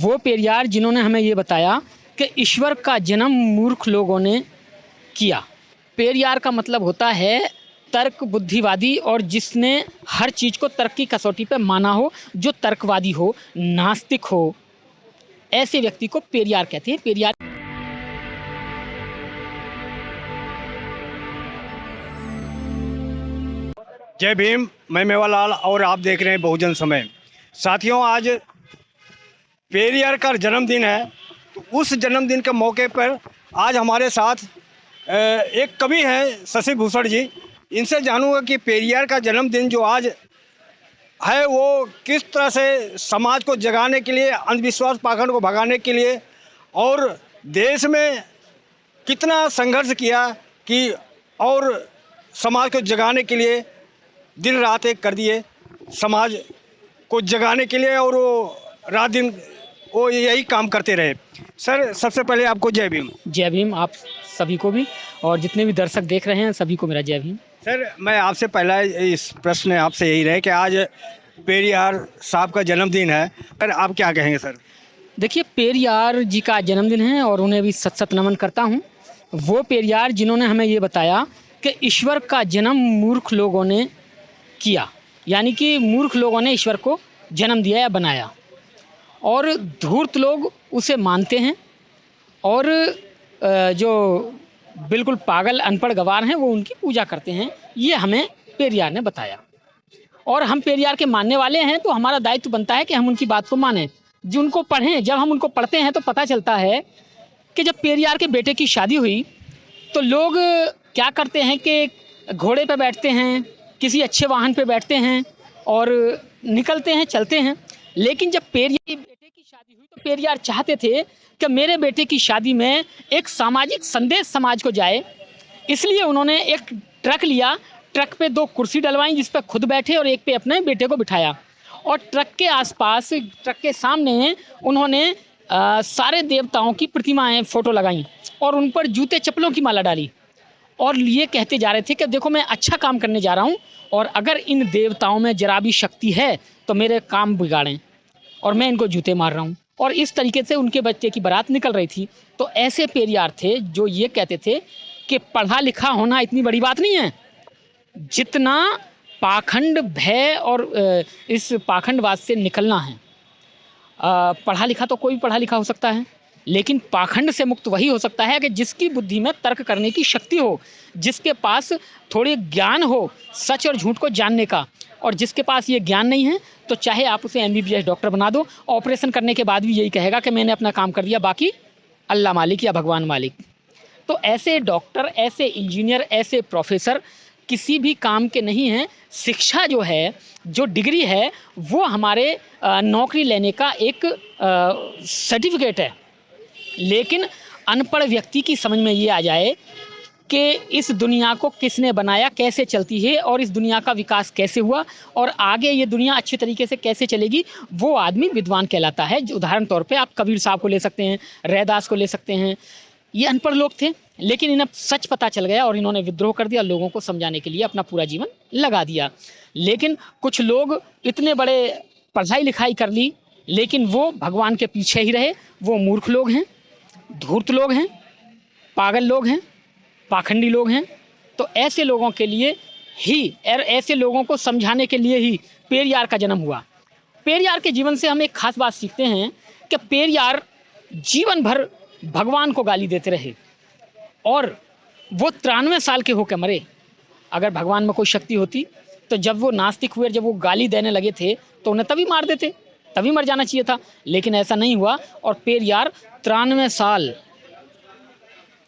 वो पेरियार जिन्होंने हमें ये बताया कि ईश्वर का जन्म मूर्ख लोगों ने किया। पेरियार का मतलब होता है तर्क बुद्धिवादी, और जिसने हर चीज़ को तर्क की कसौटी पे माना हो, जो तर्कवादी हो, नास्तिक हो, ऐसे व्यक्ति को पेरियार कहते हैं। पेरियार जय भीम। मैं मेवालाल और आप देख रहे हैं बहुजन समय। साथियों, आज पेरियार का जन्मदिन है, तो उस जन्मदिन के मौके पर आज हमारे साथ एक कवि हैं शशि भूषण जी। इनसे जानूंगा कि पेरियार का जन्मदिन जो आज है वो किस तरह से समाज को जगाने के लिए, अंधविश्वास पाखंड को भगाने के लिए और देश में कितना संघर्ष किया कि और समाज को जगाने के लिए दिन रात एक कर दिए, समाज को जगाने के लिए, और वो रात दिन वो यही काम करते रहे। सर, सबसे पहले आपको जय भीम। जय भीम आप सभी को भी, और जितने भी दर्शक देख रहे हैं सभी को मेरा जय भीम। सर, मैं आपसे पहला इस प्रश्न आपसे यही रहे कि आज पेरियार साहब का जन्मदिन है, सर आप क्या कहेंगे? सर देखिए, पेरियार जी का जन्मदिन है और उन्हें भी सत सत नमन करता हूँ। वो पेरियार जिन्होंने हमें ये बताया कि ईश्वर का जन्म मूर्ख लोगों ने किया, यानी कि मूर्ख लोगों ने ईश्वर को जन्म दिया या बनाया, और धूर्त लोग उसे मानते हैं, और जो बिल्कुल पागल अनपढ़ गंवार हैं वो उनकी पूजा करते हैं। ये हमें पेरियार ने बताया, और हम पेरियार के मानने वाले हैं, तो हमारा दायित्व बनता है कि हम उनकी बात को मानें, जो उनको पढ़ें। जब हम उनको पढ़ते हैं तो पता चलता है कि जब पेरियार के बेटे की शादी हुई तो लोग क्या करते हैं कि घोड़े पे बैठते हैं, किसी अच्छे वाहन पे बैठते हैं और निकलते हैं, चलते हैं। लेकिन जब पेरियार के बेटे की शादी हुई तो पेरियार चाहते थे कि मेरे बेटे की शादी में एक सामाजिक संदेश समाज को जाए, इसलिए उन्होंने एक ट्रक लिया। ट्रक पे 2 कुर्सी डलवाई जिस पर खुद बैठे और एक पे अपने बेटे को बिठाया, और ट्रक के आसपास, ट्रक के सामने उन्होंने सारे देवताओं की प्रतिमाएं, फ़ोटो लगाई और उन पर जूते चप्पलों की माला डाली, और ये कहते जा रहे थे कि देखो मैं अच्छा काम करने जा रहा हूँ, और अगर इन देवताओं में जरा भी शक्ति है तो मेरे काम बिगाड़ें, और मैं इनको जूते मार रहा हूँ। और इस तरीके से उनके बच्चे की बारात निकल रही थी। तो ऐसे पेरियार थे जो ये कहते थे कि पढ़ा लिखा होना इतनी बड़ी बात नहीं है, जितना पाखंड भय और इस पाखंडवाद से निकलना है। पढ़ा लिखा तो कोई पढ़ा लिखा हो सकता है, लेकिन पाखंड से मुक्त वही हो सकता है कि जिसकी बुद्धि में तर्क करने की शक्ति हो, जिसके पास थोड़ी ज्ञान हो सच और झूठ को जानने का। और जिसके पास ये ज्ञान नहीं है तो चाहे आप उसे MBBS डॉक्टर बना दो, ऑपरेशन करने के बाद भी यही कहेगा कि मैंने अपना काम कर दिया, बाकी अल्लाह मालिक या भगवान मालिक। तो ऐसे डॉक्टर, ऐसे इंजीनियर, ऐसे प्रोफेसर किसी भी काम के नहीं हैं। शिक्षा जो है, जो डिग्री है, वो हमारे नौकरी लेने का एक सर्टिफिकेट है। लेकिन अनपढ़ व्यक्ति की समझ में ये आ जाए कि इस दुनिया को किसने बनाया, कैसे चलती है, और इस दुनिया का विकास कैसे हुआ, और आगे ये दुनिया अच्छे तरीके से कैसे चलेगी, वो आदमी विद्वान कहलाता है। उदाहरण तौर पे आप कबीर साहब को ले सकते हैं, रैदास को ले सकते हैं। ये अनपढ़ लोग थे, लेकिन इन्हें सच पता चल गया और इन्होंने विद्रोह कर दिया, लोगों को समझाने के लिए अपना पूरा जीवन लगा दिया। लेकिन कुछ लोग इतने बड़े पढ़ाई लिखाई कर ली, लेकिन वो भगवान के पीछे ही रहे। वो मूर्ख लोग हैं, धूर्त लोग हैं, पागल लोग हैं, पाखंडी लोग हैं। तो ऐसे लोगों के लिए ही, और ऐसे लोगों को समझाने के लिए ही पेरियार का जन्म हुआ। पेरियार के जीवन से हम एक खास बात सीखते हैं कि पेरियार जीवन भर भगवान को गाली देते रहे, और वो 93 साल के होकर मरे। अगर भगवान में कोई शक्ति होती तो जब वो नास्तिक हुए, जब वो गाली देने लगे थे तो उन्हें तभी मार देते, तभी मर जाना चाहिए था। लेकिन ऐसा नहीं हुआ, और पेरियार 93 साल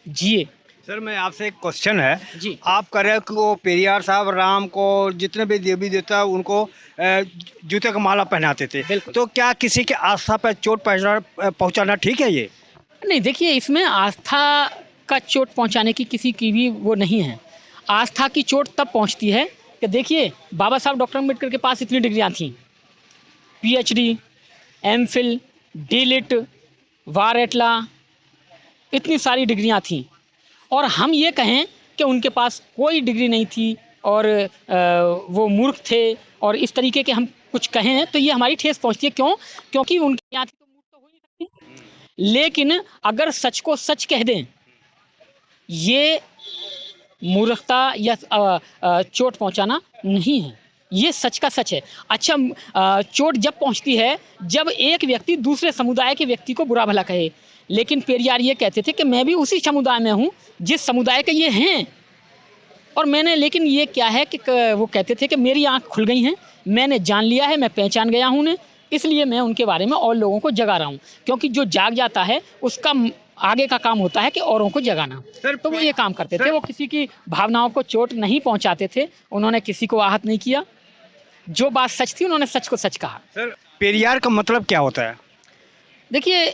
जिए। सर, मैं आपसे एक क्वेश्चन है जी। आप कह रहे हो कि वो पेरियार साहब राम को, जितने भी देवी देवता उनको जूते का माला पहनाते थे, तो क्या किसी के आस्था पर चोट पहुंचाना ठीक है? ये नहीं, देखिए, इसमें आस्था का चोट पहुंचाने की किसी की भी वो नहीं है। आस्था की चोट तब पहुंचती है कि देखिए, बाबा साहब डॉक्टर अम्बेडकर के पास इतनी डिग्रियां थीं, PhD, MPhil, DLit, वार-एटला, इतनी सारी डिग्रियां थीं, और हम ये कहें कि उनके पास कोई डिग्री नहीं थी और वो मूर्ख थे, और इस तरीके के हम कुछ कहें तो ये हमारी ठेस पहुंचती है। क्यों? क्योंकि उनके यहाँ थी तो मूर्ख तो हो ही नहीं सकते। लेकिन अगर सच को सच कह दें, ये मूर्खता या चोट पहुंचाना नहीं है, ये सच का सच है। अच्छा, चोट जब पहुंचती है जब एक व्यक्ति दूसरे समुदाय के व्यक्ति को बुरा भला कहे, लेकिन पेरियार ये कहते थे कि मैं भी उसी समुदाय में हूँ जिस समुदाय के ये हैं, और मैंने, लेकिन ये क्या है कि वो कहते थे कि मेरी आँख खुल गई हैं, मैंने जान लिया है, मैं पहचान गया हूँ उन्हें, इसलिए मैं उनके बारे में और लोगों को जगा रहा हूँ, क्योंकि जो जाग जाता है उसका आगे का काम होता है कि औरों को जगाना। तो वो ये काम करते थे, वो किसी की भावनाओं को चोट नहीं पहुंचाते थे, उन्होंने किसी को आहत नहीं किया, जो बात सच थी उन्होंने सच को सच कहा। सर, पेरियार का मतलब क्या होता है? देखिए,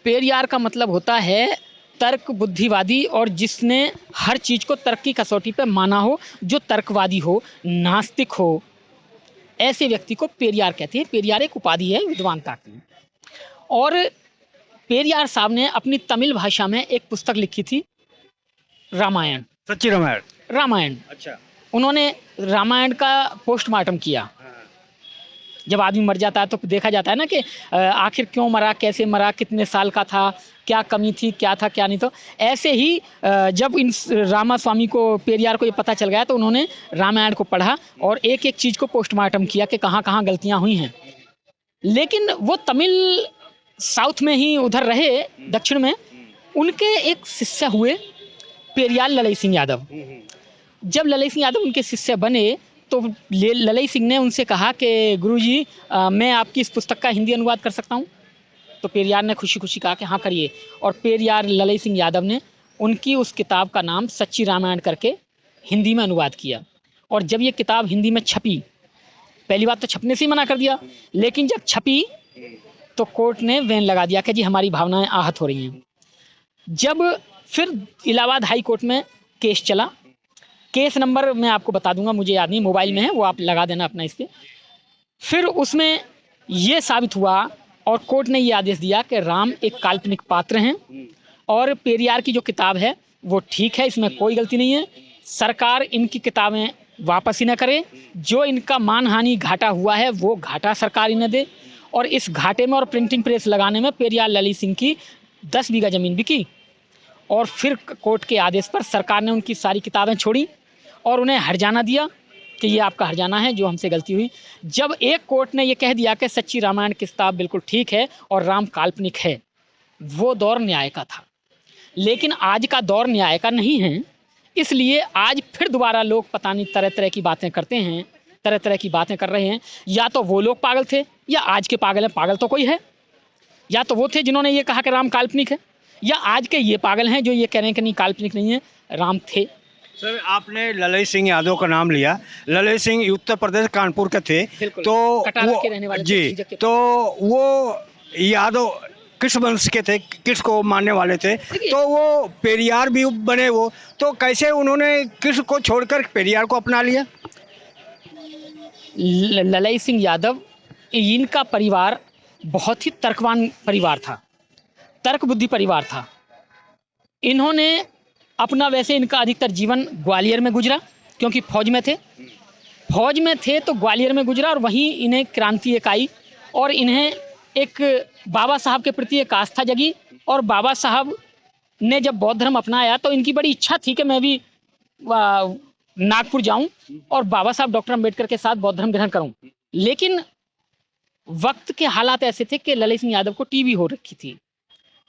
पेरियार का मतलब होता है तर्क बुद्धिवादी, और जिसने हर चीज़ को तर्क की कसौटी पे माना हो, जो तर्कवादी हो, नास्तिक हो, ऐसे व्यक्ति को पेरियार कहते हैं। पेरियार एक उपाधि है विद्वानता की। और पेरियार साहब ने अपनी तमिल भाषा में एक पुस्तक लिखी थी, रामायण, सच्ची रामायण। अच्छा। उन्होंने रामायण का पोस्टमार्टम किया। जब आदमी मर जाता है तो देखा जाता है ना कि आखिर क्यों मरा, कैसे मरा, कितने साल का था, क्या कमी थी, क्या था क्या नहीं। तो ऐसे ही जब इन रामास्वामी को, पेरियार को ये पता चल गया तो उन्होंने रामायण को पढ़ा और एक एक चीज़ को पोस्टमार्टम किया कि कहाँ कहाँ गलतियाँ हुई हैं। लेकिन वो तमिल साउथ में ही उधर रहे, दक्षिण में। उनके एक शिष्य हुए पेरियार ललई सिंह यादव। जब ललई सिंह यादव उनके शिष्य बने तो ललई सिंह ने उनसे कहा कि गुरुजी, मैं आपकी इस पुस्तक का हिंदी अनुवाद कर सकता हूँ? तो पेरियार ने खुशी खुशी कहा कि हाँ करिए। और पेरियार ललई सिंह यादव ने उनकी उस किताब का नाम सच्ची रामायण करके हिंदी में अनुवाद किया। और जब ये किताब हिंदी में छपी, पहली बात तो छपने से ही मना कर दिया, लेकिन जब छपी तो कोर्ट ने बैन लगा दिया कि जी हमारी भावनाएं आहत हो रही हैं। जब फिर इलाहाबाद हाई कोर्ट में केस चला, केस नंबर मैं आपको बता दूंगा, मुझे याद नहीं, मोबाइल में है, वो आप लगा देना अपना इस पर। फिर उसमें ये साबित हुआ और कोर्ट ने ये आदेश दिया कि राम एक काल्पनिक पात्र हैं और पेरियार की जो किताब है वो ठीक है, इसमें कोई गलती नहीं है। सरकार इनकी किताबें वापस ही न करे, जो इनका मानहानि घाटा हुआ है वो घाटा सरकार इन्हें दे। और इस घाटे में और प्रिंटिंग प्रेस लगाने में पेरियार ललई सिंह की 10 बीघा ज़मीन बिकी। और फिर कोर्ट के आदेश पर सरकार ने उनकी सारी किताबें छोड़ी और उन्हें हर्जाना दिया कि ये आपका हर्जाना है जो हमसे गलती हुई। जब एक कोर्ट ने ये कह दिया कि सच्ची रामायण की किताब बिल्कुल ठीक है और राम काल्पनिक है, वो दौर न्याय का था। लेकिन आज का दौर न्याय का नहीं है, इसलिए आज फिर दोबारा लोग पता नहीं तरह तरह की बातें करते हैं, तरह तरह की बातें कर रहे हैं। या तो वो लोग पागल थे या आज के पागल हैं, पागल तो कोई है। या तो वो थे जिन्होंने ये कहा कि राम काल्पनिक है, या आज के ये पागल हैं जो ये कह रहे हैं कि नहीं काल्पनिक नहीं है, राम थे। सर, आपने ललई सिंह यादव का नाम लिया। ललई सिंह उत्तर प्रदेश कानपुर के थे, तो वो के रहने वाले जी, तो वो यादव किस वंश के थे, किस को मानने वाले थे? तो वो पेरियार भी बने, वो तो कैसे उन्होंने किस को छोड़कर पेरियार को अपना लिया? ललई सिंह यादव, इनका परिवार बहुत ही तर्कवान परिवार था, तर्क बुद्धि परिवार था। इन्होंने अपना, वैसे इनका अधिकतर जीवन ग्वालियर में गुजरा क्योंकि फौज में थे तो ग्वालियर में गुजरा, और वहीं इन्हें क्रांति एक आई और इन्हें एक बाबा साहब के प्रति एक आस्था जगी। और बाबा साहब ने जब बौद्ध धर्म अपनाया तो इनकी बड़ी इच्छा थी कि मैं भी नागपुर जाऊं और बाबा साहब डॉक्टर अम्बेडकर के साथ बौद्ध धर्म ग्रहण करूं। लेकिन वक्त के हालात ऐसे थे कि ललई सिंह यादव को टीबी हो रखी थी,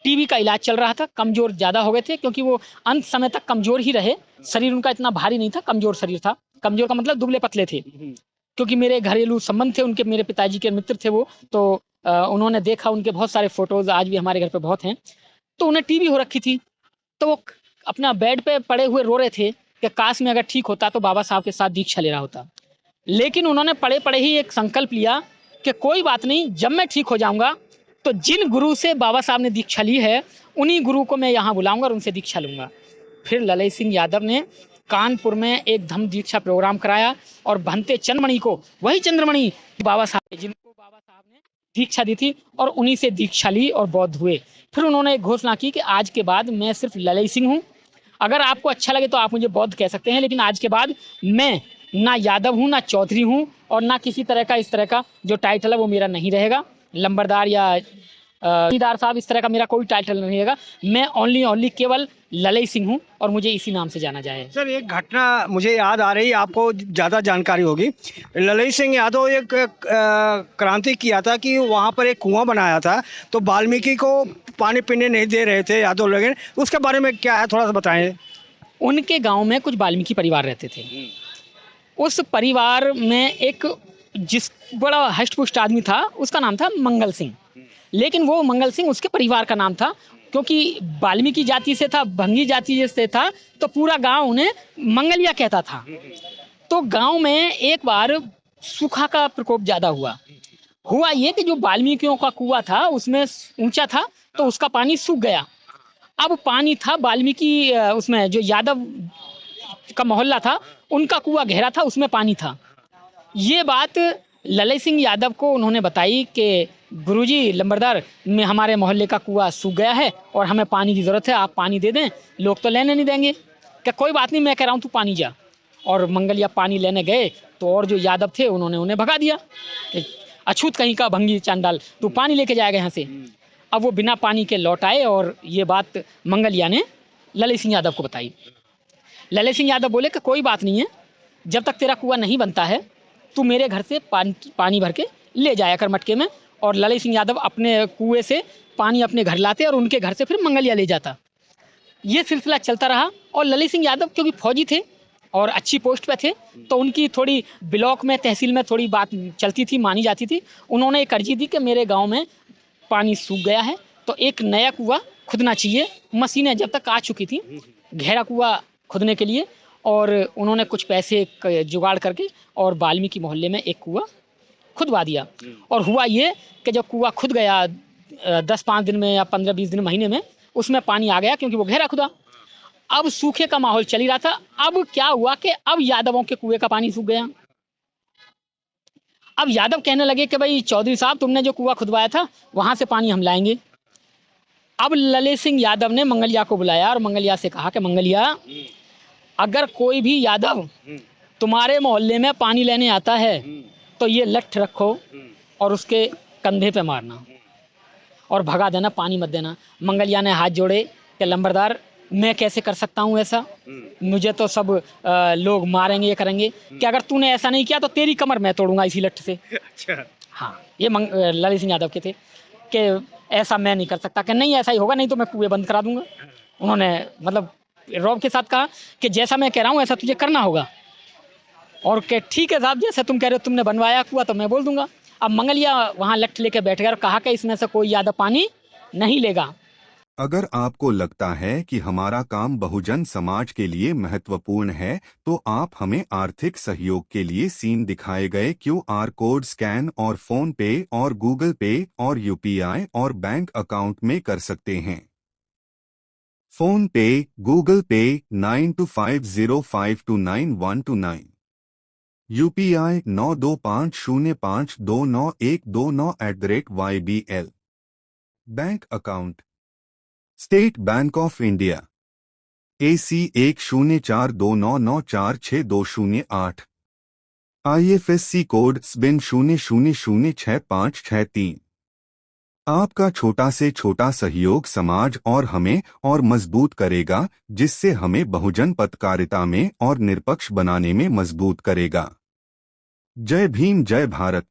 टीबी का इलाज चल रहा था, कमज़ोर ज़्यादा हो गए थे क्योंकि वो अंत समय तक कमज़ोर ही रहे। शरीर उनका इतना भारी नहीं था, कमज़ोर शरीर था। कमज़ोर का मतलब दुबले पतले थे, क्योंकि मेरे घरेलू संबंध थे उनके, मेरे पिताजी के मित्र थे वो, तो उन्होंने देखा, उनके बहुत सारे फ़ोटोज़ आज भी हमारे घर पे बहुत हैं। तो उन्हें टीबी हो रखी थी, तो वो अपना बेड पे पड़े हुए रो रहे थे कि काश में अगर ठीक होता तो बाबा साहब के साथ दीक्षा ले रहा होता। लेकिन उन्होंने पड़े पड़े ही एक संकल्प लिया कि कोई बात नहीं, जब मैं ठीक हो जाऊँगा तो जिन गुरु से बाबा साहब ने दीक्षा ली है उन्हीं गुरु को मैं यहाँ बुलाऊंगा और उनसे दीक्षा लूँगा। फिर ललई सिंह यादव ने कानपुर में एक धम्म दीक्षा प्रोग्राम कराया और भंते चंद्रमणि को, वही चंद्रमणि बाबा साहब जिनको बाबा साहब ने दीक्षा दी थी, और उन्हीं से दीक्षा ली और बौद्ध हुए। फिर उन्होंने एक घोषणा की कि आज के बाद मैं सिर्फ ललई सिंह हूँ, अगर आपको अच्छा लगे तो आप मुझे बौद्ध कह सकते हैं, लेकिन आज के बाद मैं ना यादव हूँ, ना चौधरी हूँ, और ना किसी तरह का इस तरह का जो टाइटल है वो मेरा नहीं रहेगा, लंबरदार या जमींदार साहब इस तरह का मेरा कोई टाइटल नहीं रहेगा। मैं ओनली केवल ललई सिंह हूँ और मुझे इसी नाम से जाना जाए। सर एक घटना मुझे याद आ रही, आपको ज़्यादा जानकारी होगी। ललई सिंह यादव एक क्रांति किया था कि वहाँ पर एक कुआं बनाया था, तो वाल्मीकि को पानी पीने नहीं दे रहे थे यादव लोग। उसके बारे में क्या है, थोड़ा सा बताएं। उनके गांव में कुछ वाल्मीकि परिवार रहते थे। उस परिवार में एक जिस बड़ा हष्ट-पुष्ट आदमी था, उसका नाम था मंगल सिंह। लेकिन वो मंगल सिंह उसके परिवार का नाम था, क्योंकि वाल्मीकि जाति से था, भंगी जाति से था, तो पूरा गांव उन्हें मंगलिया कहता था। तो गांव में एक बार सूखा का प्रकोप ज़्यादा हुआ ये कि जो वाल्मीकियों का कुआं था उसमें ऊंचा था, तो उसका पानी सूख गया। अब पानी था वाल्मीकि उसमें जो यादव का मोहल्ला था, उनका कुआं गहरा था, उसमें पानी था। ये बात ललई सिंह यादव को उन्होंने बताई कि गुरुजी लंबरदार में हमारे मोहल्ले का कुआं सूख गया है और हमें पानी की ज़रूरत है, आप पानी दे दें, लोग तो लेने नहीं देंगे। क्या कोई बात नहीं, मैं कह रहा हूँ तू पानी जा। और मंगलिया पानी लेने गए तो और जो यादव थे उन्होंने उन्हें भगा दिया कि अछूत कहीं का भंगी चांडाल, तू पानी लेके जाएगा यहाँ से। अब वो बिना पानी के लौट आए और ये बात मंगलिया ने ललई सिंह यादव को बताई। ललई सिंह यादव बोले कि कोई बात नहीं है, जब तक तेरा कुआं नहीं बनता है तू मेरे घर से पानी भर के ले जाया कर मटके में। और ललई सिंह यादव अपने कुएं से पानी अपने घर लाते और उनके घर से फिर मंगलिया ले जाता। ये सिलसिला चलता रहा और ललई सिंह यादव क्योंकि फौजी थे और अच्छी पोस्ट पे थे, तो उनकी थोड़ी ब्लॉक में तहसील में थोड़ी बात चलती थी, मानी जाती थी। उन्होंने एक अर्जी दी कि मेरे गाँव में पानी सूख गया है, तो एक नया कुआं खुदना चाहिए। मशीनें जब तक आ चुकी थी गहरा कुआं खुदने के लिए, और उन्होंने कुछ पैसे जुगाड़ करके और वाल्मीकि मोहल्ले में एक कुआं खुदवा दिया। और हुआ ये कि जब कुआं खुद गया 10-5 दिन में या 15-20 दिन महीने में उसमें पानी आ गया, क्योंकि वो गहरा खुदा। अब सूखे का माहौल चल ही रहा था। अब क्या हुआ कि अब यादवों के कुएं का पानी सूख गया। अब यादव कहने लगे कि भाई चौधरी साहब, तुमने जो कुआं खुदवाया था वहां से पानी हम लाएंगे। अब ललई सिंह यादव ने मंगलिया को बुलाया और मंगलिया से कहा कि मंगलिया, अगर कोई भी यादव तुम्हारे मोहल्ले में पानी लेने आता है तो ये लठ रखो और उसके कंधे पे मारना और भगा देना, पानी मत देना। मंगलिया ने हाथ जोड़े कि लंबरदार, मैं कैसे कर सकता हूँ ऐसा, मुझे तो सब लोग मारेंगे, ये करेंगे कि अगर तूने ऐसा नहीं किया तो तेरी कमर मैं तोड़ूंगा इसी लठ से। अच्छा। हाँ, ये ललई सिंह यादव के थे कि ऐसा मैं नहीं कर सकता, कि नहीं ऐसा ही होगा, नहीं तो मैं कुएं बंद करा दूंगा। उन्होंने मतलब रौब के साथ कहा कि जैसा मैं कह रहा हूँ ऐसा तुझे करना होगा, और कि ठीक है साहब, जैसे तुम कह रहे हो, तुमने बनवाया कुआं तो मैं बोल दूंगा। अब मंगलिया वहाँ लठ लेके बैठ गया और कहा कि इसमें से कोई यादव पानी नहीं लेगा। अगर आपको लगता है कि हमारा काम बहुजन समाज के लिए महत्वपूर्ण है, तो आप हमें आर्थिक सहयोग के लिए सीन दिखाए गए QR कोड स्कैन और फोन पे और गूगल पे और UPI और बैंक अकाउंट में कर सकते हैं। फोन पे, गूगल पे 9250529129, UPI 9250529129@YBL। Bank account state bank of India AC 1042994628, IFSC code SBIN 00066563। आपका छोटा से छोटा सहयोग समाज और हमें और मजबूत करेगा, जिससे हमें बहुजन पत्रकारिता में और निष्पक्ष बनाने में मजबूत करेगा। जय भीम, जय भारत।